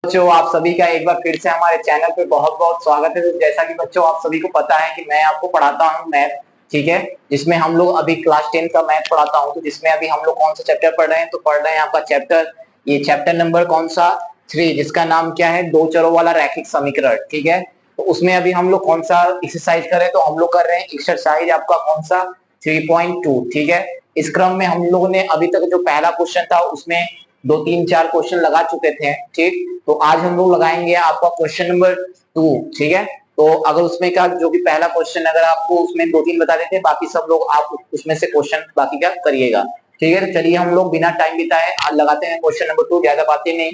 बच्चों, आप सभी का एक बार फिर से हमारे चैनल पे बहुत बहुत स्वागत है। तो जैसा कि बच्चों आप सभी को पता है कि मैं आपको पढ़ाता हूँ मैथ, ठीक है, जिसमें हम लोग अभी क्लास 10 का मैथ पढ़ाता हूँ। तो जिसमें अभी हम लोग कौन सा चैप्टर पढ़ रहे हैं, तो पढ़ रहे हैं आपका चैप्टर, ये चैप्टर नंबर कौन सा 3, जिसका नाम क्या है, दो चरों वाला रैखिक समीकरण। ठीक है, तो उसमें अभी हम लोग कौन सा एक्सरसाइज कर रहे हैं, तो हम लोग कर रहे हैं एक्सरसाइज आपका कौन सा 3.2। ठीक है, इस क्रम में हम लोगों ने अभी तक जो पहला क्वेश्चन था उसमें 2 3 4 क्वेश्चन लगा चुके थे। ठीक, तो आज हम लोग लगाएंगे आपका क्वेश्चन नंबर 2। ठीक है, तो अगर उसमें का जो भी पहला क्वेश्चन अगर आपको उसमें 2 3 बता देते, बाकी सब लोग आप उसमें से क्वेश्चन बाकी का करिएगा। ठीक है, तो चलिए हम लोग बिना टाइम बिताए आज लगाते हैं क्वेश्चन नंबर 2। ज्यादा बातें नहीं,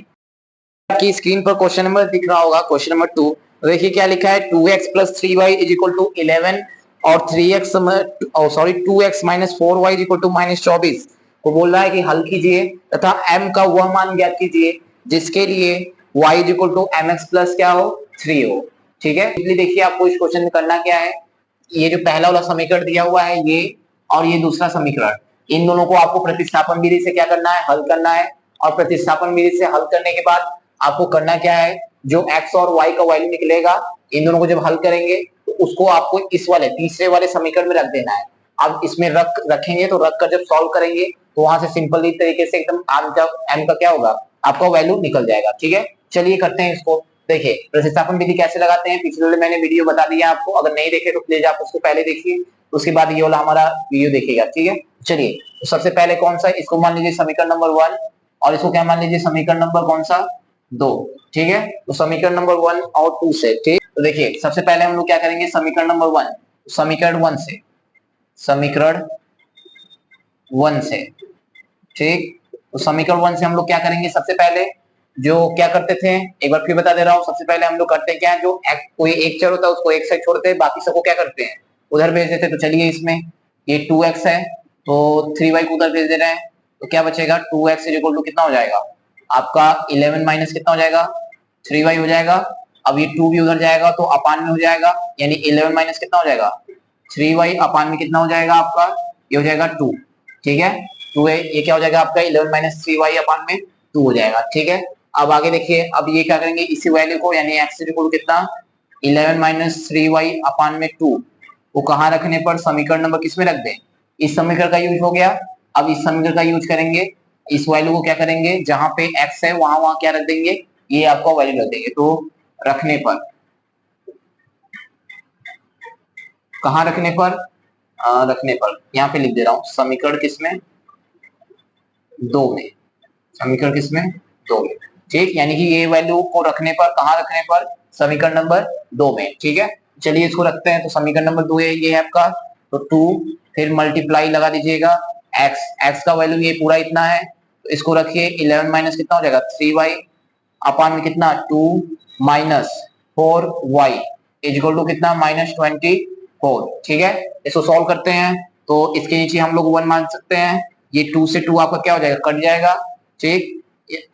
आपकी स्क्रीन पर क्वेश्चन नंबर दिख रहा होगा, क्वेश्चन नंबर 2। देखिए क्या लिखा है, 2x + 3y = 11 और 3x सॉरी 2x - 4y = -24 को बोल रहा है कि हल कीजिए तथा m का वह मान ज्ञात कीजिए जिसके लिए y = mx + क्या हो, 3 हो। ठीक है, इसलिए देखिए आपको इस क्वेश्चन में करना क्या है, ये जो पहला वाला समीकरण दिया हुआ है ये, और ये दूसरा समीकरण, इन दोनों को आपको प्रतिस्थापन विधि से क्या करना है, हल करना है। और प्रतिस्थापन विधि से हल करने के बाद आपको करना क्या है, जो x और y का वैल्यू निकलेगा, इन दोनों को जब हल करेंगे तो उसको आपको इस वाले तीसरे वाले समीकरण में रख देना है। अब इसमें रखेंगे तो रख कर जब सॉल्व करेंगे तो वहां से सिंपली तरीके से एकदम m का क्या होगा, आपका वैल्यू निकल जाएगा। ठीक है, चलिए करते हैं इसको। देखिए प्रतिस्थापन विधि कैसे लगाते हैं, पिछले वाले मैंने वीडियो बता दिया आपको, अगर नहीं देखे तो प्लीज आप उसको पहले देखिए, उसके बाद ये वाला हमारा वीडियो देखिएगा। ठीक है, चलिए तो सबसे पहले कौन सा, इसको मान लीजिए समीकरण नंबर 1, और इसको क्या मान लीजिए समीकरण नंबर कौन सा 2। ठीक है, तो समीकरण नंबर 1 और 2 से, ठीक, तो देखिए सबसे पहले हम लोग क्या करेंगे, समीकरण नंबर 1, समीकरण 1 से, समीकरण 1 से, ठीक, तो समीकरण 1 से हम लोग क्या करेंगे, सबसे पहले जो क्या करते थे, एक बार फिर बता दे रहा हूँ, सबसे पहले हम लोग करते हैं क्या, जो कोई एक चर होता है उसको एक साइड छोड़ते हैं, बाकी सबको क्या करते हैं, उधर भेज देते हैं। तो चलिए इसमें ये 2x है तो 3y को उधर भेज दे रहे हैं, तो क्या बचेगा, 2x = कितना हो जाएगा आपका 11 माइनस कितना हो जाएगा, 3y हो जाएगा। अब ये 2 भी उधर जाएगा तो अपान में हो जाएगा, यानी 11 माइनस कितना हो जाएगा, 3y अपान में कितना हो जाएगा आपका, ये हो जाएगा 2। ठीक है, 2 है, ये क्या हो जाएगा आपका 11 - 3y अपान में 2 हो जाएगा। ठीक है, अब आगे देखिए, अब ये क्या करेंगे, इसी वैल्यू को यानी x = कितना 11 - 3y अपान में 2 वो कहाँ रखने पर, समीकरण नंबर किस में रख दें, इस समीकरण का यूज हो गया। अब इस समीकरण का यूज करेंगे, इस वैल्यू को क्या करेंगे, जहां पे x है वहां वहां क्या रख देंगे, ये आपका वैल्यू रख देंगे। तो रखने पर, कहाँ रखने पर, रखने पर यहाँ पे लिख दे रहा हूँ, समीकरण किसमें 2 में, समीकरण किसमें 2 में। ठीक, यानी कि ये वैल्यू को रखने पर, कहाँ रखने पर, समीकरण नंबर 2 में। ठीक है, चलिए इसको रखते हैं, तो समीकरण नंबर 2 है, ये है आपका, तो 2 फिर मल्टीप्लाई लगा दीजिएगा, x का वैल्यू ये पूरा इतना है, तो इसको रखिए, 11 माइनस कितना हो जाएगा 3y अपान में कितना 2 माइनस 4y इक्वल टू कितना -24। ठीक है, इसको सॉल्व करते हैं तो इसके नीचे हम लोग 1 मान सकते हैं, ये 2 से 2 आपका क्या हो जाएगा, कट जाएगा। ठीक,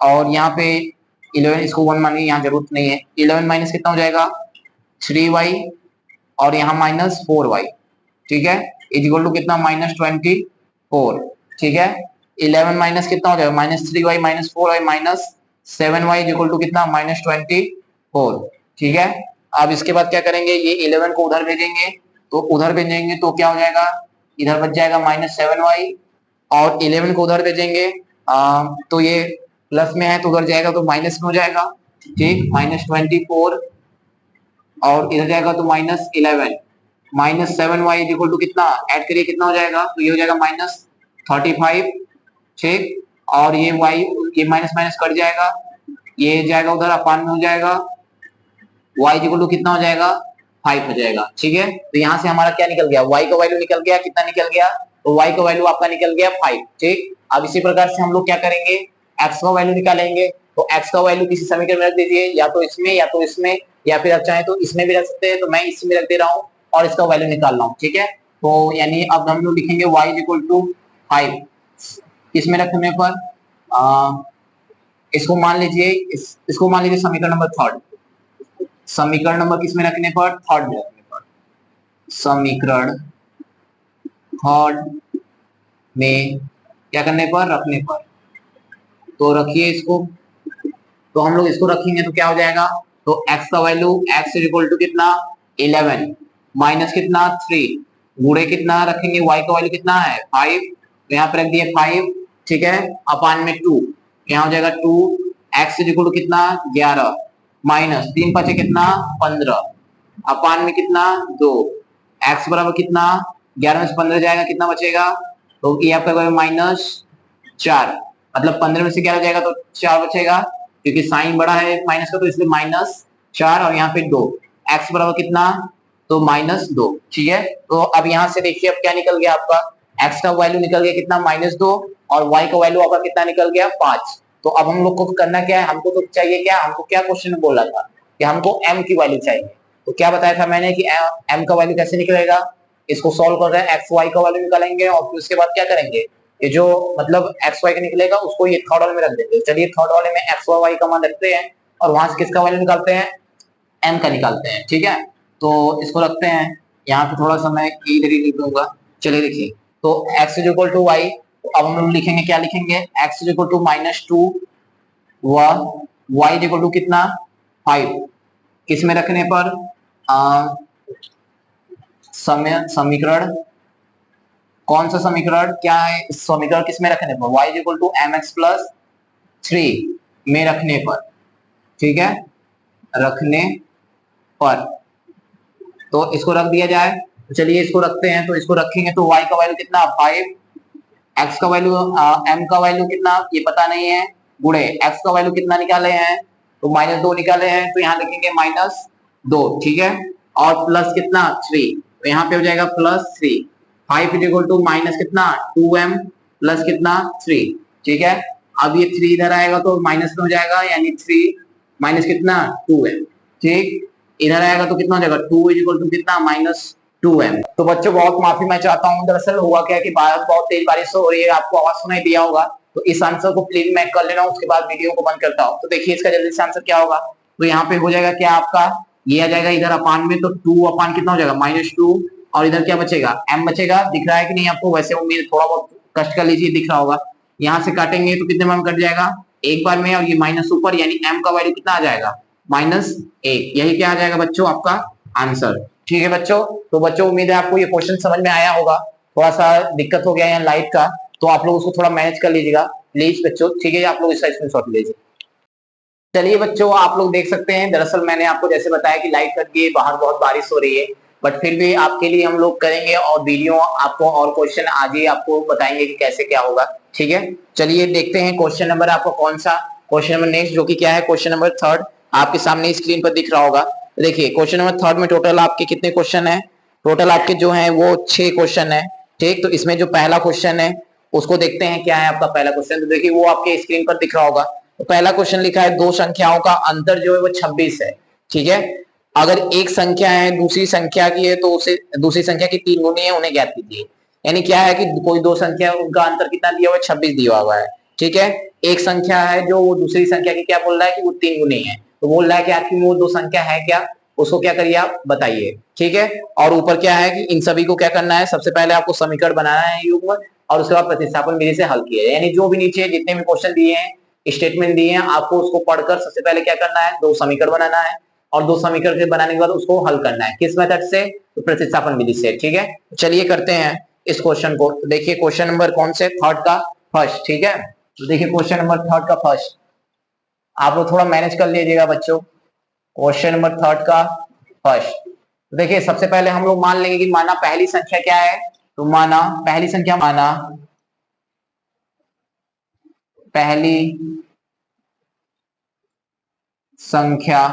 और यहाँ पे 11, इसको 1 मानिए, यहाँ जरूरत नहीं है, 11 माइनस कितना हो जाएगा 3y और यहाँ -4y। ठीक है, इक्वल टू कितना -24। ठीक है, 11 माइनस कितना हो जाएगा -3y -4y -7y equal to कितना -24। ठीक है, अब इसके बाद क्या करेंगे, ये 11 को उधर भेजेंगे, तो उधर भेजेंगे तो क्या हो जाएगा, इधर बच जाएगा -7y, और 11 को उधर भेजेंगे तो ये प्लस में है तो उधर जाएगा तो माइनस में हो जाएगा। ठीक, -24 और इधर जाएगा तो -11, -7y इक्वल टू कितना, ऐड करिए कितना हो जाएगा, तो ये हो जाएगा -35। ठीक, और ये y, ये माइनस माइनस कट जाएगा, ये जाएगा उधर अपान में हो जाएगा, y इक्वल टू कितना हो जाएगा 5 हो जाएगा। ठीक है, तो यहाँ से हमारा क्या निकल गया, y का वैल्यू निकल गया, कितना निकल गया, तो y का वैल्यू आपका निकल गया 5। ठीक, अब इसी प्रकार से हम लोग क्या करेंगे, x का वैल्यू निकालेंगे, तो x का वैल्यू किसी समीकरण में रख दीजिए, या तो इसमें या तो इसमें, या फिर आप चाहें तो इसमें भी रख सकते हैं, तो मैं इसमें रख दे रहा हूँ और इसका वैल्यू निकाल रहा हूँ। ठीक है, तो यानी अब हम लोग लिखेंगे y इक्वल टू 5, इसमें रखने पर इसको मान लीजिए, इसको मान लीजिए समीकरण नंबर 3, समीकरण नंबर किसमें रखने पर, थर्ड में रखने पर, समीकरण थर्ड में क्या करने पर, रखने पर, तो रखिए इसको, तो हम लोग इसको रखेंगे तो क्या हो जाएगा, तो x का value x is equal to कितना 11 माइनस कितना 3 गुणे कितना रखेंगे y का वैल्यू कितना है 5, तो यहाँ पे रख दिए 5, ठीक है, अपान में 2, यहाँ हो जाएगा 2 x इज इक्वल टू कितना 11 माइनस 3 5 कितना 15 अपान में कितना 2, x बराबर कितना 11 में से 15 जाएगा कितना बचेगा, तो ये आपका माइनस 4, मतलब 15 में से 11 जाएगा तो 4 बचेगा, क्योंकि साइन बड़ा है माइनस का तो इसलिए माइनस 4 और यहाँ पे 2, x बराबर कितना, तो -2, ठीक है। तो अब यहाँ से देखिए अब क्या निकल गया आपका, x का वैल्यू निकल गया कितना -2 और y का वैल्यू आपका कितना निकल गया 5। तो अब हम लोग को करना क्या है, हमको तो चाहिए क्या, हमको क्या क्वेश्चन में बोला था कि हमको m की वैल्यू चाहिए। तो क्या बताया था मैंने कि m का वैल्यू कैसे निकलेगा, इसको सॉल्व कर रहे हैं, एक्स वाई का वैल्यू निकालेंगे और फिर उसके बाद क्या करेंगे, ये जो मतलब एक्स वाई का निकलेगा उसको ये थर्ड वाले में रख देंगे। चलिए थर्ड वाले में एक्स और वाई का मान रखते हैं और वहां से किसका वैल्यू निकालते हैं, एम का निकालते हैं, ठीक है। तो इसको रखते हैं, यहाँ पे थोड़ा सा मैं इधर ही लिख दूंगा। चलिए देखिए, तो x is equal to y, अब हम लोग लिखेंगे क्या लिखेंगे, x इज इक्वल टू -2 व y इज इक्वल टू कितना 5, किस में रखने पर समीकरण, कौन सा समीकरण क्या है, समीकरण किस में रखने पर y is equal to mx plus 3 में रखने पर, ठीक है, रखने पर, तो इसको रख दिया जाए। तो चलिए इसको रखते हैं, तो इसको रखेंगे तो y का वैल्यू कितना 5, x का वैल्यू m का वैल्यू कितना ये पता नहीं है, गुणे x का वैल्यू कितना निकाले हैं, तो -2 निकाले हैं, तो यहाँ लिखेंगे -2, ठीक है, और प्लस कितना 3, तो यहाँ पे हो जाएगा +3, 5 इज इक्वल टू माइनस कितना 2m प्लस कितना 3, ठीक है। अब ये 3 इधर आएगा तो माइनस में हो जाएगा, यानी 3 माइनस कितना 2m, ठीक, इधर आएगा तो कितना हो जाएगा 2 इज इक्वल टू कितना -2m। तो बच्चों बहुत माफी मैं चाहता हूँ, दरअसल हुआ क्या कि बाहर बहुत तेज बारिश हो रही है, आपको आवाज सुनाई दिया होगा, तो इस आंसर को प्लीज मैं कर लेना, उसके बाद वीडियो को बंद करता हूँ। तो देखिए इसका जल्दी से आंसर क्या होगा, तो यहाँ पे हो जाएगा क्या आपका, ये आ जाएगा इधर अपान में, तो 2 अपान कितना हो जाएगा -2 और इधर क्या बचेगा m बचेगा, दिख रहा है कि नहीं आपको, वैसे उम्मीद थोड़ा बहुत कष्ट कर लीजिए, दिख रहा होगा। यहाँ से काटेंगे तो कितने में कट जाएगा एक बार में, और ये माइनस ऊपर, यानी m का वैल्यू कितना आ जाएगा -1, यही क्या आ जाएगा बच्चों आपका आंसर, ठीक है बच्चों। तो बच्चों उम्मीद है आपको ये क्वेश्चन समझ में आया होगा, थोड़ा सा दिक्कत हो गया यहाँ लाइट का, तो आप लोग उसको थोड़ा मैनेज कर लीजिएगा प्लीज बच्चों, ठीक है, आप लोग इसका स्क्रीनशॉट लीजिए। चलिए बच्चों आप लोग देख सकते हैं, दरअसल मैंने आपको जैसे बताया कि लाइट कट गई, बाहर बहुत बारिश हो रही है, बट फिर भी आपके लिए हम लोग करेंगे और वीडियो आपको और क्वेश्चन आज ही आपको बताएंगे कि कैसे क्या होगा, ठीक है। चलिए देखते हैं क्वेश्चन नंबर आपको कौन सा, क्वेश्चन नंबर नेक्स्ट जो कि क्या है, क्वेश्चन नंबर 3 आपके सामने स्क्रीन पर दिख रहा होगा। देखिए क्वेश्चन नंबर 3 में टोटल आपके कितने क्वेश्चन है, टोटल आपके जो है वो 6 क्वेश्चन है, ठीक। तो इसमें जो पहला क्वेश्चन है उसको देखते हैं क्या है आपका पहला क्वेश्चन, तो देखिए वो आपके स्क्रीन पर दिख रहा होगा। तो पहला क्वेश्चन लिखा है दो संख्याओं का अंतर जो है वो 26 है, ठीक है। अगर एक संख्या है दूसरी संख्या की है तो उसे दूसरी संख्या की 3 गुनी है, उन्हें ज्ञात कीजिए। यानी क्या है कि कोई दो संख्या उनका अंतर कितना दिया हुआ है 26 दिया हुआ है, ठीक है। एक संख्या है जो वो दूसरी संख्या की क्या बोल रहा है कि वो 3 गुनी है, तो बोल रहा है कि आखिर वो दो संख्या है क्या, उसको क्या करिए आप बताइए, ठीक है। और ऊपर क्या है कि इन सभी को क्या करना है, सबसे पहले आपको समीकरण बनाना है युग्म, और उसके बाद प्रतिस्थापन विधि से हल किया, यानी जो भी नीचे जितने भी क्वेश्चन दिए हैं स्टेटमेंट दिए हैं आपको उसको पढ़कर सबसे पहले क्या करना है, दो समीकरण बनाना है, और दो समीकरण के बनाने के बाद उसको हल करना है, किस मेथड से, तो प्रतिस्थापन विधि से, ठीक है। चलिए करते हैं इस क्वेश्चन को। तो देखिए क्वेश्चन नंबर कौन से, थर्ड का फर्स्ट, ठीक है। तो देखिए क्वेश्चन नंबर थर्ड का फर्स्ट, आप लोग थोड़ा मैनेज कर लीजिएगा बच्चों, क्वेश्चन नंबर थर्ड का फर्स्ट। तो देखिए सबसे पहले हम लोग मान लेंगे कि माना पहली संख्या क्या है, तो माना पहली संख्या, माना पहली संख्या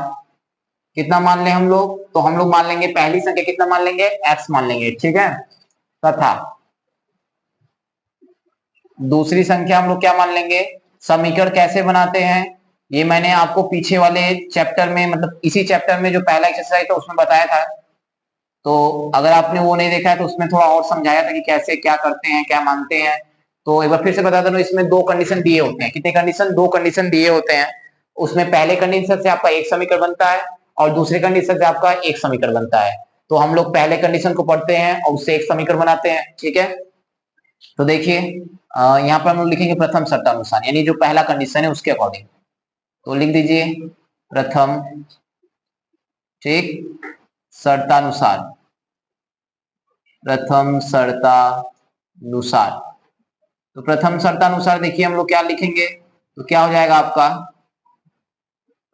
कितना मान ले हम लोग, तो हम लोग मान लेंगे पहली संख्या कितना मान लेंगे, x मान लेंगे, ठीक है। तथा दूसरी संख्या हम लोग क्या मान लेंगे, समीकरण कैसे बनाते हैं ये मैंने आपको पीछे वाले चैप्टर में, मतलब इसी चैप्टर में जो पहला एक्सरसाइज था उसमें बताया था, तो अगर आपने वो नहीं देखा है तो उसमें थोड़ा और समझाया था कि कैसे क्या करते हैं क्या मानते हैं। तो एक बार फिर से बता दो, इसमें दो कंडीशन दिए होते हैं, कितने कंडीशन, दो कंडीशन दिए होते हैं। उसमें पहले कंडीशन से आपका एक समीकरण बनता है और दूसरे कंडीशन से आपका एक समीकरण बनता है। तो हम लोग पहले कंडीशन को पढ़ते हैं और उससे एक समीकरण बनाते हैं, ठीक है। तो देखिए यहाँ पर हम लोग लिखेंगे प्रथम शर्तानुसार, यानी जो पहला कंडीशन है उसके अकॉर्डिंग। तो लिख दीजिए प्रथम, ठीक, शर्तानुसार, प्रथम शर्तानुसार। तो प्रथम शर्तानुसार देखिए हम लोग क्या लिखेंगे, तो क्या हो जाएगा आपका,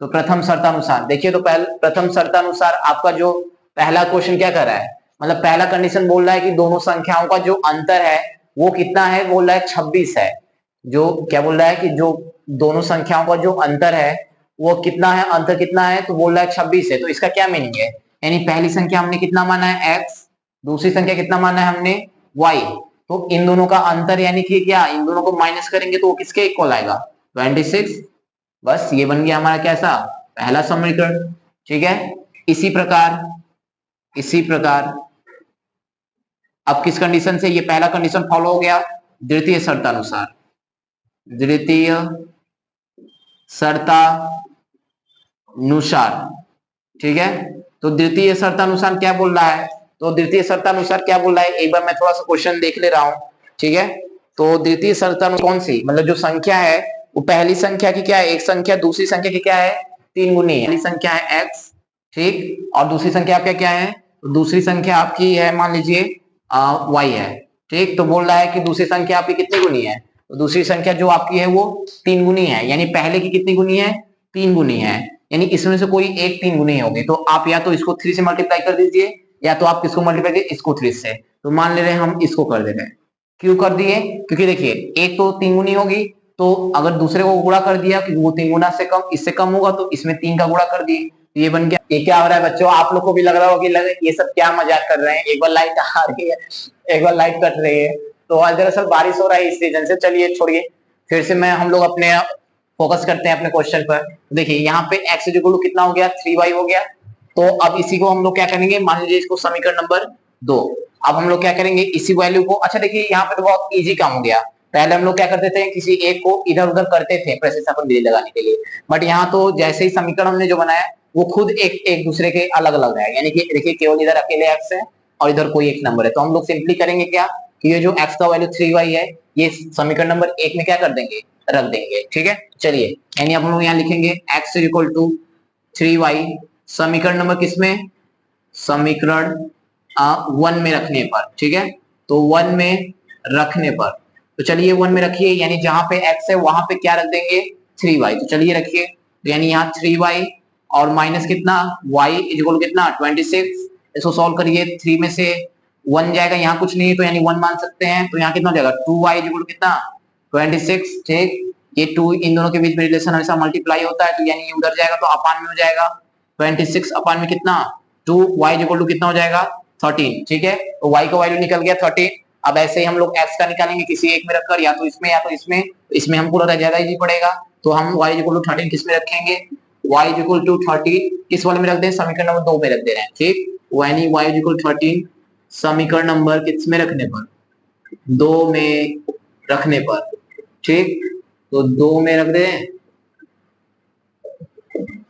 तो प्रथम शर्तानुसार देखिए, तो प्रथम शर्तानुसार आपका जो पहला क्वेश्चन क्या कर रहा है, मतलब पहला कंडीशन बोल रहा है कि दोनों संख्याओं का जो अंतर है वो कितना है, बोल रहा है 26 है। जो क्या बोल रहा है कि जो दोनों संख्याओं का जो अंतर है वो कितना है, अंतर कितना है, तो बोल रहा है 26 है। तो इसका क्या मीनिंग है, यानी पहली संख्या हमने कितना माना है x, दूसरी संख्या कितना माना है हमने y। तो इन दोनों का अंतर यानी कि क्या, इन दोनों को माइनस करेंगे तो वो किसके इक्वल आएगा, 26। बस ये बन गया हमारा कैसा, पहला समीकरण। ठीक है, इसी प्रकार अब किस कंडीशन से, ये पहला कंडीशन फॉलो हो गया, द्वितीय शर्तानुसार, द्वितीय शर्तानुसार। ठीक है, तो द्वितीय शर्तानुसार क्या बोल रहा है, तो द्वितीय शर्तानुसार क्या बोल रहा है, एक बार मैं थोड़ा सा क्वेश्चन देख ले रहा हूं। ठीक है, तो द्वितीय शर्तानुसार कौन सी, मतलब जो संख्या है वो पहली संख्या की क्या है, एक संख्या दूसरी संख्या की क्या है, 3 गुनी है। पहली संख्या है x, ठीक, और दूसरी संख्या आपका क्या है, तो दूसरी संख्या आपकी है मान लीजिए y है। ठीक, तो बोल रहा है कि दूसरी संख्या आपकी कितनी गुनी है, तो दूसरी संख्या जो आपकी है वो 3 गुनी है, यानी पहले की कितनी गुनी है, 3 गुनी है, यानी इसमें से कोई एक 3 गुनी होगी। तो आप या तो इसको 3 से मल्टीप्लाई कर दीजिए, या तो आप किसको मल्टीप्लाई कीजिए, इसको 3 से। तो मान ले रहे हैं हम इसको कर दे रहे हैं, क्यों कर दिए, क्योंकि देखिए एक तो 3 गुनी होगी, तो अगर दूसरे को गुणा कर दिया कि वो 3 गुना से कम, इससे कम होगा, तो इसमें 3 का गुणा कर दिए, तो ये बन गया। ये क्या हो रहा है बच्चों, आप लोग को भी लग रहा होगा कि ये सब क्या मजाक कर रहे हैं, एक बार लाइट आ रही है, एक बार लाइट कट रही है। तो आज दरअसल बारिश हो रहा है इस सीजन से। चलिए छोड़िए, फिर से मैं हम लोग अपने फोकस करते हैं अपने क्वेश्चन पर। देखिए यहाँ पे x कितना हो गया, 3y हो गया। तो अब इसी को हम लोग क्या करेंगे, मान लीजिए इसको समीकरण नंबर 2। अब हम लोग क्या करेंगे, इसी वैल्यू को, अच्छा देखिए यहाँ पे तो बहुत इजी काम हो गया। पहले हम लोग क्या करते थे, किसी एक को इधर उधर करते थे प्रतिस्थापन विधि लगाने के लिए, बट यहाँ तो जैसे ही समीकरण हमने जो बनाया वो खुद एक एक दूसरे के अलग अलग है, यानी कि देखिए केवल इधर अकेले x है और इधर कोई एक नंबर है। तो हम लोग सिंपली करेंगे क्या, कि ये जो x का वैल्यू 3y है ये समीकरण नंबर 1 में क्या कर देंगे, रख देंगे। ठीक है, चलिए, यानी हम लोग यहाँ लिखेंगे x इक्वल टू 3y, समीकरण नंबर किसमें, समीकरण 1 में रखने पर। ठीक है, तो 1 में रखने पर, तो चलिए 1 में रखिए, यानी जहां पे x है वहां पे क्या रख देंगे, 3y। तो चलिए रखिए, तो यानी यहाँ 3y और माइनस कितना, y इक्वल कितना 26। इसको सॉल्व करिए, 3 में से 1 जाएगा, यहाँ कुछ नहीं है तो यानी 1 मान सकते हैं, तो यहाँ कितना हो जाएगा, 2y इक्वल कितना 26। ठीक, ये 2 इन दोनों के बीच में रिलेशन हमेशा मल्टीप्लाई होता है, तो यानी ये उधर जाएगा तो अपान में हो जाएगा 26 अपान में कितना 2, y इक्वल टू कितना हो जाएगा 13। ठीक है, तो y का वैल्यू निकल गया 13। अब ऐसे ही हम लोग x का निकालेंगे किसी एक में रखकर, या तो इसमें या तो इसमें, इसमें हमको ज्यादा इजी पड़ेगा, तो हम y इक्वल टू 13 किस में रखेंगे, y इक्वल टू 13 किस वाले में रख दें, समीकरण नंबर 2 में रख दे रहे हैं। ठीक, यानी y इक्वल 13 समीकरण नंबर किस में रखने पर, 2 में रखने पर। ठीक, तो 2 में रख दें,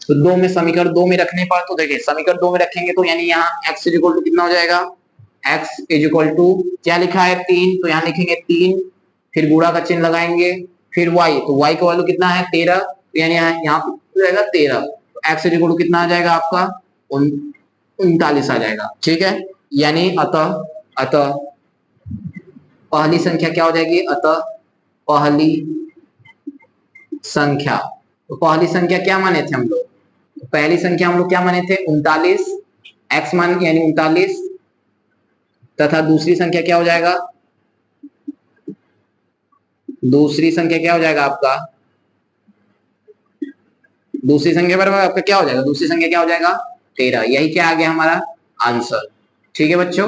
तो 2 में समीकरण 2 में रखने पर, तो देखिए समीकरण 2 में रखेंगे तो यानी यहाँ x इक्वल टू कितना हो जाएगा, x इक्वल टू क्या लिखा है 3, तो यहाँ लिखेंगे 3, फिर गुणा का चिन्ह लगाएंगे, फिर y, तो y का वैल्यू कितना है 13, तो यानी यहाँ पे जाएगा 13, तो x इक्वल टू कितना आ जाएगा आपका 39 आ जाएगा। ठीक है, यानी अतः अतः पहली संख्या क्या हो जाएगी, अतः पहली संख्या, तो पहली संख्या क्या माने थे हम लोग, पहली संख्या हम लोग क्या माने थे 39, x मान यानी 39, तथा दूसरी संख्या क्या हो जाएगा, दूसरी संख्या क्या हो जाएगा आपका, दूसरी संख्या पर आपका क्या हो जाएगा, दूसरी संख्या क्या हो जाएगा 13। यही क्या आ गया हमारा आंसर। ठीक है बच्चों,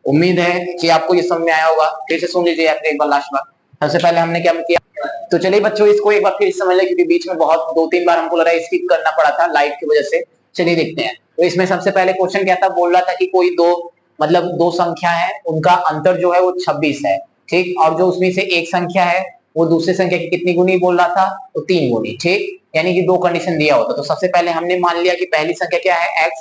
उम्मीद है कि आपको ये समझ में आया होगा। फिर से सुन लीजिए एक बार लास्ट बार। सबसे पहले हमने क्या किया, तो चलिए बच्चों इसको एक बार फिर समझ लें, क्योंकि बीच में बहुत 2-3 बार हमको लग रहा है स्किप करना पड़ा था लाइट की वजह से। चलिए देखते हैं, तो इसमें सबसे पहले क्वेश्चन क्या था, बोल रहा था कि कोई दो मतलब दो संख्या है उनका अंतर जो है वो 26 है। ठीक, और जो उसमें से एक संख्या है वो दूसरी संख्या की कितनी गुनी बोल रहा था, तो 3 गुनी। ठीक, यानी कि दो कंडीशन दिया होता, तो सबसे पहले हमने मान लिया कि पहली संख्या क्या है x,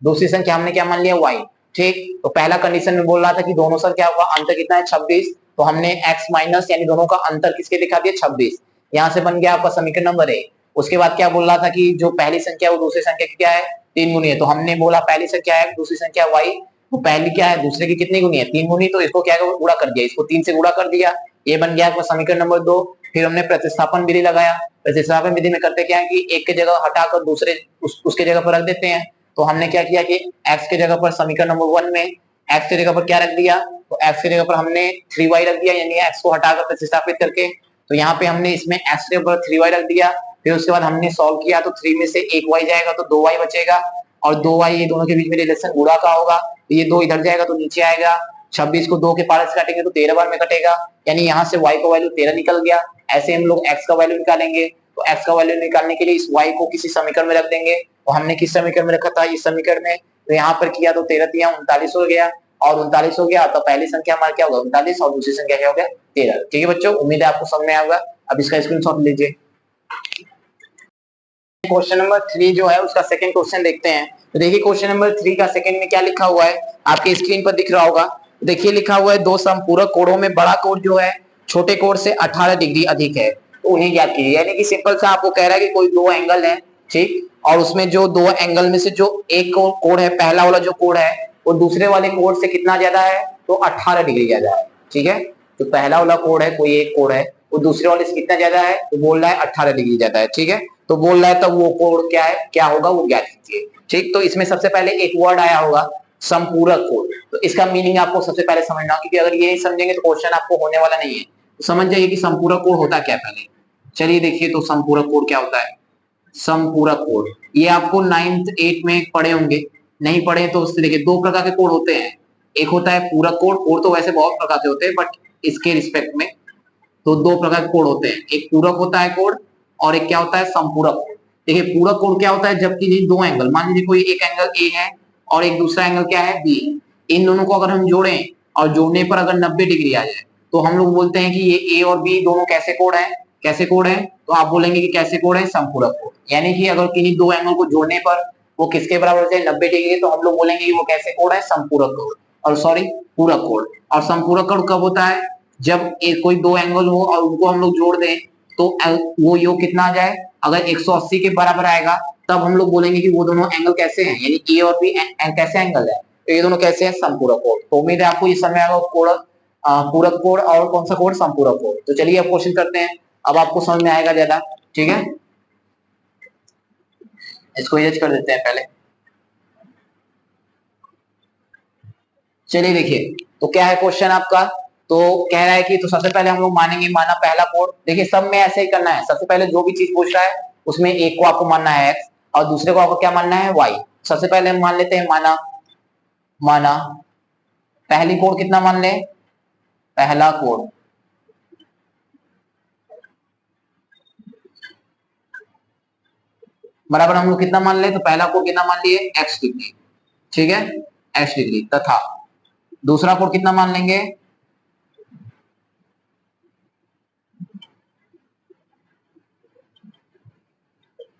दूसरी संख्या हमने क्या मान लिया y। ठीक, तो पहला कंडीशन में बोल रहा था कि दोनों संख्या का अंतर कितना है 26, तो हमने x माइनस यानी दोनों का अंतर किसके दिखा दिया 26। यहाँ से बन गया आपका समीकरण नंबर 1। उसके बाद क्या बोल रहा था कि जो पहली संख्या है वो दूसरी संख्या की क्या है, 3 गुनी है। तो हमने बोला पहली संख्या है दूसरी संख्या y, तो पहली क्या है दूसरे की कितनी गुनी है, 3 गुनी। तो इसको क्या गुणा कर दिया, इसको 3 से गुणा कर दिया, ये बन गया आपका समीकरण नंबर 2। फिर हमने प्रतिस्थापन विधि लगाया। प्रतिस्थापन विधि में करते क्या है कि एक की जगह हटाकर दूसरे उसके जगह पर रख देते हैं। तो हमने क्या किया कि x के जगह पर समीकरण नंबर 1 में x की जगह पर क्या रख दिया, तो x की जगह पर हमने 3y रख दिया, यानी x को हटाकर प्रतिस्थापित करके। तो यहाँ पे हमने इसमें x के ऊपर 3y रख दिया। फिर उसके बाद हमने सॉल्व किया, तो 3 में से एक y जाएगा तो 2y बचेगा, और 2y ये दोनों के बीच में रिलेशन गुणा का होगा, तो ये 2 इधर जाएगा तो नीचे आएगा। 26 को 2 के पावर से काटेंगे तो 13 बार में कटेगा, यानी यहाँ से y का वैल्यू 13 निकल गया। ऐसे हम लोग x का वैल्यू निकालेंगे, तो x का वैल्यू निकालने के लिए इस y को किसी समीकरण में रख देंगे। तो हमने किस समीकरण में रखा था, इस समीकरण में। तो यहाँ पर किया तो 13 तिया 39 हो गया, और 39 हो गया तो पहली संख्या हमारा क्या होगा 39, और दूसरी संख्या क्या हो गया 13। ठीक है बच्चों, उम्मीद है आपको समझ में आएगा। अब इसका स्क्रीनशॉट लीजिए। क्वेश्चन नंबर 3 जो है उसका सेकंड क्वेश्चन देखते हैं। तो देखिए क्वेश्चन नंबर 3 का सेकंड में क्या लिखा हुआ है, आपके स्क्रीन पर दिख रहा होगा। देखिए लिखा हुआ है दो समपूरक कोणों में बड़ा कोण जो है छोटे कोण से 18 डिग्री अधिक है, तो उन्हें ज्ञात कीजिए। यानी कि सिंपल सा आपको कह रहा है कि कोई दो एंगल है, ठीक, और उसमें जो दो एंगल में से जो एक कोण है, पहला वाला जो कोण है वो दूसरे वाले कोण से कितना ज्यादा है, तो 18 डिग्री ज्यादा है। ठीक है, तो पहला वाला कोण है, कोई एक कोण है, वो दूसरे वाले से कितना ज्यादा है, तो बोल रहा है 18 डिग्री ज्यादा है। ठीक है, तो बोल रहा है तब वो कोण क्या है, क्या होगा वो ज्ञात कीजिए। ठीक, तो इसमें सबसे पहले एक वर्ड आया होगा संपूरक कोण। तो इसका मीनिंग आपको सबसे पहले समझना, क्योंकि अगर ये नहीं समझेंगे तो क्वेश्चन आपको होने वाला नहीं है। तो समझ जाइए कि संपूरक कोण होता क्या पहले। चलिए देखिए, तो संपूरक कोण क्या होता है। संपूरक कोण ये आपको 9th 8th में पढ़े होंगे, नहीं पढ़े तो उससे देखिए दो प्रकार के कोण होते हैं। एक होता है पूरक कोण, कोण तो वैसे बहुत प्रकार के होते हैं बट इसके रिस्पेक्ट में तो दो प्रकार के कोण होते हैं, एक पूरक होता है कोण और एक क्या होता है संपूरक कोण। देखिए पूरक कोण क्या होता है, जबकि दो एंगल, मान लीजिए कोई एक एंगल ए है और एक दूसरा एंगल क्या है बी, इन दोनों को अगर हम जोड़ें और जोड़ने पर अगर 90 डिग्री आ जाए तो हम लोग बोलते हैं कि ये ए और बी दोनों कैसे कोण है, कैसे कोण है, तो आप बोलेंगे कि कैसे कोण है, संपूरक कोण। यानी कि अगर किन्हीं दो एंगल को जोड़ने पर वो किसके बराबर हो जाए 90 डिग्री, तो हम लोग बोलेंगे कि वो कैसे कोण है, संपूरक कोण, और सॉरी पूरक कोण। और संपूरक कोण कब होता है, जब एक कोई दो एंगल हो और उनको हम लोग जोड़ दें तो वो योग कितना आ जाए, अगर 180 के बराबर आएगा तब हम लोग बोलेंगे कि वो दोनों एंगल कैसे हैं, यानी ए और बी कैसे एंगल है, तो ये दोनों कैसे हैं, संपूरक कोण। तो उम्मीद है आपको ये समझ में आएगा कोण, पूरक कोण और कौन सा कोण, संपूरक कोण। तो चलिए अब क्वेश्चन करते हैं, अब आपको समझ में आएगा ज्यादा। ठीक है, इसको इरेज कर देते हैं पहले। चलिए देखिए, तो क्या है क्वेश्चन आपका, तो कह रहा है कि तो सबसे पहले हम लोग मानेंगे, माना पहला कोण। देखिए सब में ऐसे ही करना है, सबसे पहले जो भी चीज पूछ रहा है उसमें एक को आपको मानना है x और दूसरे को आपको क्या मानना है y। सबसे पहले हम मान लेते हैं माना, माना पहली कोण कितना मान ले, पहला कोण बराबर हम लोग कितना मान ले, तो पहला कोण कितना मान लिए x डिग्री। ठीक है, x डिग्री, तथा दूसरा कोण कितना मान लेंगे,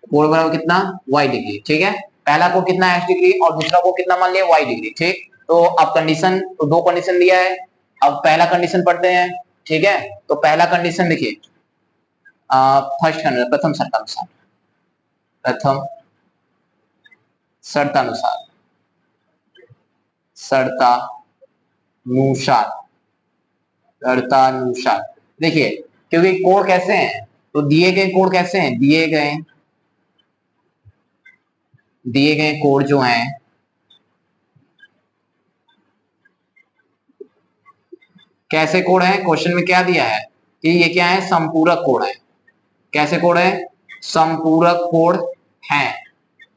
कोण बराबर कितना y डिग्री। ठीक है, पहला कोण कितना है x डिग्री और दूसरा कोण कितना मान लिया y डिग्री। ठीक, तो अब कंडीशन, तो दो कंडीशन दिया है, अब पहला कंडीशन पढ़ते हैं। ठीक है, तो पहला कंडीशन देखिए, फर्स्ट कंडीशन, प्रथम शर्तानुसार, प्रथम शर्तानुसार, शर्तानुसार, शर्तानुसार। देखिए क्योंकि कोण कैसे हैं, तो दिए गए कोण कैसे हैं, दिए गए कोण जो हैं कैसे कोण है, क्वेश्चन में क्या दिया है कि ये क्या है, संपूरक कोण है। कैसे कोण है, संपूरक कोण है।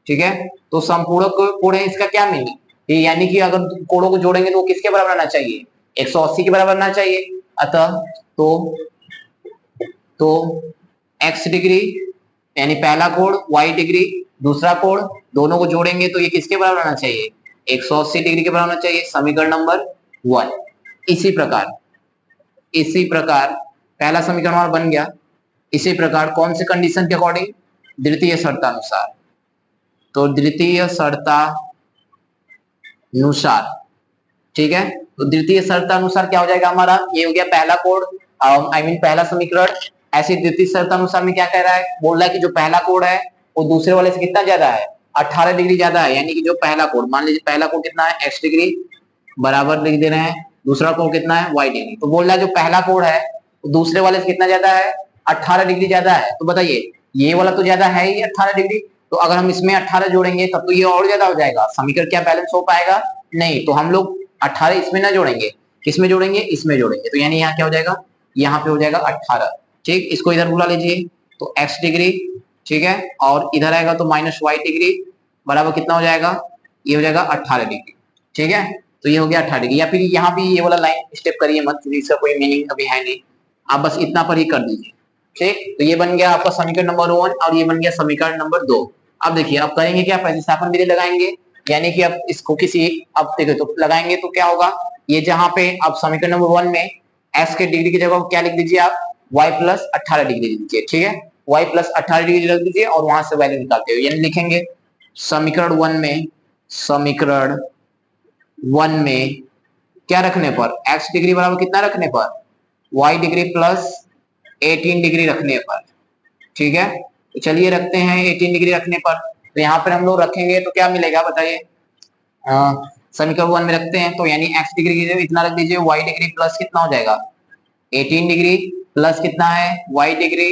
ठीक है, तो संपूरक कोण है, इसका क्या मीनिंग, यानी कि अगर कोणों को जोड़ेंगे तो वो किसके बराबर आना चाहिए, 180 के बराबर आना चाहिए। अतः तो x डिग्री यानी पहला कोण, y डिग्री दूसरा कोण, दोनों को जोड़ेंगे तो ये किसके बराबर आना चाहिए, 180 डिग्री के बराबर आना चाहिए, समीकरण नंबर 1। इसी प्रकार, इसी प्रकार पहला समीकरण हमारा बन गया। इसी प्रकार कौन से कंडीशन के अकॉर्डिंग, द्वितीय शर्तानुसार, तो द्वितीय शर्तानुसार। ठीक है, तो द्वितीय शर्तानुसार क्या हो जाएगा हमारा, ये हो गया पहला कोण, आई मीन पहला समीकरण, ऐसी द्वितीय शर्तानुसार में क्या कह रहा है, बोल रहा है कि जो पहला कोण है वो दूसरे वाले से कितना ज्यादा है, 18 डिग्री ज्यादा है। यानी कि जो पहला कोण, मान लीजिए पहला कोण कितना है, x डिग्री, बराबर लिख दे रहे हैं, दूसरा कोण कितना है, y डिग्री। तो बोल रहा है जो पहला कोण है वो दूसरे वाले से कितना ज्यादा है, 18 डिग्री ज्यादा है। तो बताइए ये वाला तो ज्यादा है ही 18 डिग्री, तो अगर हम इसमें 18 जोड़ेंगे तब तो ये और ज्यादा हो जाएगा, समीकरण क्या बैलेंस हो पाएगा, नहीं। तो हम लोग 18 इसमें ना जोड़ेंगे, किसमें जोड़ेंगे, इसमें जोड़ेंगे। तो यानी यहाँ क्या हो जाएगा, यहाँ पे हो जाएगा 18। ठीक, इसको इधर बुला लीजिए, तो x डिग्री, ठीक है, और इधर आएगा तो माइनस y डिग्री, बराबर कितना हो जाएगा, ये हो जाएगा 18 डिग्री। ठीक है, तो ये हो गया 18 डिग्री। या फिर यहाँ भी ये वाला लाइन स्टेप करिए मत, क्योंकि इसका कोई मीनिंग अभी है नहीं, आप बस इतना पर ही कर दीजिए। ठीक, तो ये बन गया आपका समीकरण नंबर 1 और ये बन गया समीकरण नंबर 2। अब देखिए अब करेंगे क्या, प्रतिस्थापन विधि लगाएंगे, यानी कि अब इसको किसी, अब देखो तो लगाएंगे तो क्या होगा, ये जहां पे अब समीकरण नंबर 1 में x के डिग्री की जगह क्या लिख दीजिए आप, y प्लस 18 डिग्री लिख दीजिए। ठीक है, y प्लस 18 डिग्री रख दीजिए और वहां से वैल्यू निकालते हुए यानी लिखेंगे समीकरण 1 में, समीकरण 1 में क्या रखने पर, x डिग्री बराबर कितना रखने पर, y डिग्री प्लस 18 डिग्री रखने पर। ठीक है, तो चलिए रखते हैं 18 डिग्री रखने पर। तो यहाँ पर हम लोग रखेंगे तो क्या मिलेगा बताइए, समीकरण 1 में रखते हैं तो यानी x डिग्री की जगह इतना रख दीजिए, y डिग्री प्लस कितना हो जाएगा 18 डिग्री, प्लस कितना है y डिग्री,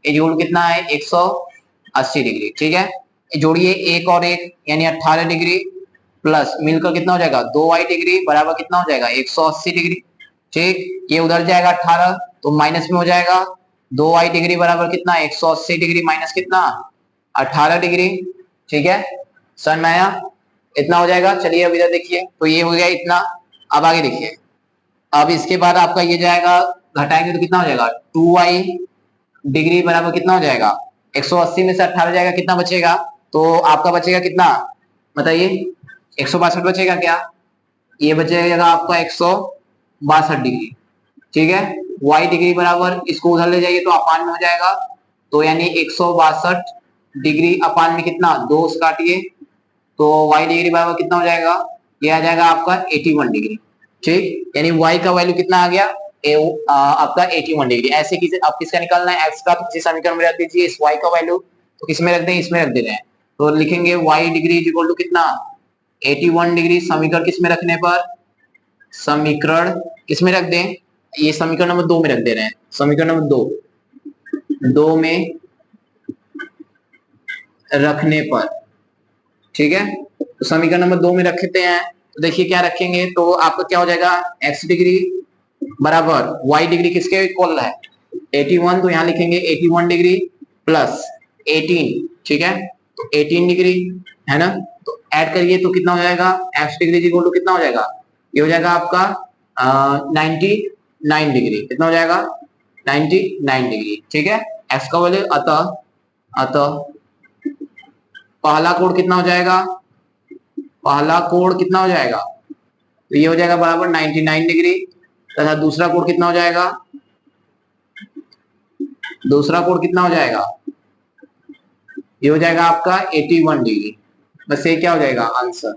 ये जोड़ कितना है 180 डिग्री। ठीक है, जोड़िए एक और एक यानी 18 डिग्री, प्लस मिलकर कितना हो जाएगा 2y डिग्री, बराबर कितना हो जाएगा 180 डिग्री। ठीक, ये उधर जाएगा 18 तो माइनस में हो जाएगा, 2y डिग्री बराबर कितना 180 डिग्री माइनस कितना 18 डिग्री। ठीक है, समझ में आया, इतना हो जाएगा। चलिए अब इधर देखिए, तो ये हो गया इतना। अब आगे देखिए, अब इसके बाद आपका ये जाएगा, घटाएंगे तो कितना हो जाएगा 2y डिग्री बराबर कितना हो जाएगा 180 में से 18 जाएगा, कितना बचेगा, तो आपका बचेगा कितना बताइए, 162 बचेगा क्या, ये बचेगा आपका 162 डिग्री। ठीक है, y डिग्री बराबर, इसको उधर ले जाइए तो अपान में हो जाएगा, तो यानी 162 डिग्री अपान में कितना 2 काटिए, तो y डिग्री बराबर कितना हो जाएगा, ये आ जाएगा आपका 81 डिग्री। ठीक, यानी y का वैल्यू कितना आ गया, आपका 81 डिग्री। ऐसे किसी अब किसका निकालना है, x का, तो किसी समीकरण में रख दीजिए, इस y का वैल्यू तो किसमें रख दें, इसमें रख दे रहे हैं, तो लिखेंगे y degree is equal to कितना 81 डिग्री, समीकरण किसमें रखने पर, समीकरण किसमें रख दें, ये समीकरण नंबर 2 में रख दे रहे हैं, समीकरण नंबर 2 में रखने पर। ठीक है, तो समीकरण नंबर 2 में रखते हैं, तो देखिए क्या रखेंगे, तो आपका क्या हो जाएगा x डिग्री बराबर y डिग्री किसके इक्वल है 81, तो यहाँ लिखेंगे 81 डिग्री प्लस 18। ठीक है, तो 18 डिग्री है ना, तो ऐड करिए तो कितना हो जाएगा, x डिग्री इक्वल टू कितना हो जाएगा, ये हो जाएगा आपका 99 डिग्री, कितना हो जाएगा 99 डिग्री। ठीक है, x का वैल्यू, अतः अतः पहला कोण कितना हो जाएगा, पहला कोण कितना हो जाएगा, तो ये हो जाएगा बराबर 99 डिग्री, तथा दूसरा कोण कितना हो जाएगा, दूसरा कोण कितना हो जाएगा, ये हो जाएगा आपका 81 डिग्री। बस ये क्या हो जाएगा आंसर।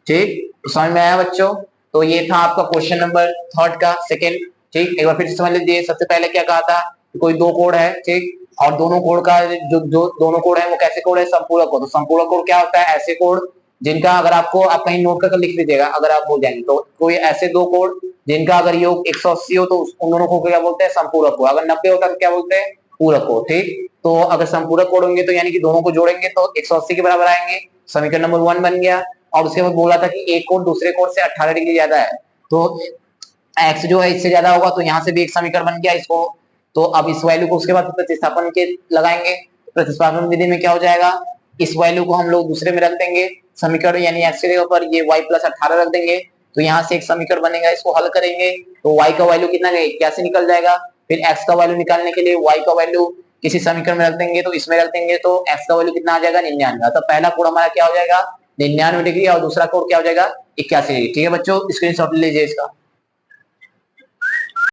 ठीक, तो समझ में आया बच्चों, तो ये था आपका क्वेश्चन नंबर 3 का सेकंड। ठीक, एक बार फिर से समझ लीजिए, सबसे पहले क्या कहा था, कोई दो कोण है, ठीक, और दोनों कोण का जो दोनों कोण है वो कैसे कोण है, संपूरक कोण। तो संपूरक कोण क्या होता है, ऐसे कोण जिनका, अगर आपको, आप कहीं नोट कर लिख लीजिएगा अगर आप भूल जाएंगे, तो कोई ऐसे दो कोण जिनका अगर योग 180 हो तो उन दोनों को क्या बोलते हैं, संपूरक कोण। अगर 90 होता तो क्या बोलते हैं, पूरक कोण। ठीक, तो अगर संपूरक कोण होंगे तो यानी कि दोनों को जोड़ेंगे तो 180 के बराबर आएंगे, समीकरण नंबर 1 बन गया। और उसके बाद बोला था कि एक कोण दूसरे कोण से 18 डिग्री ज्यादा है, तो x जो है इससे ज्यादा होगा, तो यहाँ से भी एक समीकरण बन गया इसको। तो अब इस वैल्यू को उसके बाद प्रतिस्थापन के लगाएंगे, प्रतिस्थापन विधि में क्या हो जाएगा, इस वैल्यू को हम लोग दूसरे में रख देंगे समीकरण, यानी x के जगह पर ये y प्लस 18 रख देंगे, तो यहाँ से एक समीकरण बनेगा, इसको हल करेंगे तो y का वैल्यू कितना कैसे निकल जाएगा। फिर x का वैल्यू निकालने के लिए y का वैल्यू किसी समीकरण में रख देंगे, तो इसमें रख देंगे, तो x का वैल्यू कितना आ जाएगा 99। तो पहला कोण हमारा क्या हो जाएगा 99 डिग्री और दूसरा कोण क्या हो जाएगा 81 डिग्री। ठीक है बच्चों, स्क्रीनशॉट ले लीजिए इसका।